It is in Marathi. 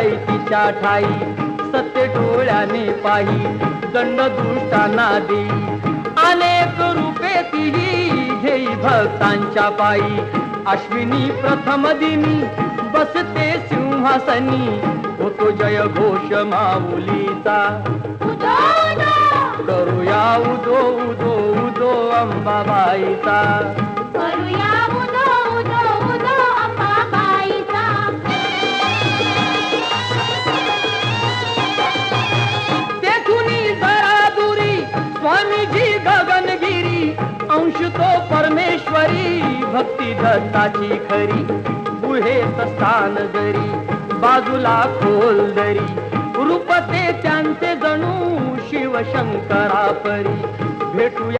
जाई तिच्या ठाई, सत्य डोळ्याने पाही दंड दुष्टांना देई, अनेक रूपे तीही घेई भक्तांच्या पायी, अश्विनी प्रथम दिनी बसते सिंहासनी, होतो जय घोष माऊलीचा, करूया उदो उदो उदो अंबाबाईचा, करूया उदो उदो उदो अंबाबाईचा. तेथुनी जरा दुरी स्वामीजी गगनगिरी, अंश तो परमेश्वरी भक्ती दत्ताची खरी, गुहेत स्थान दरी बाजूला खोल दरी, रूप ते त्यांचे जणू शिवशंकरा परी, भेटूया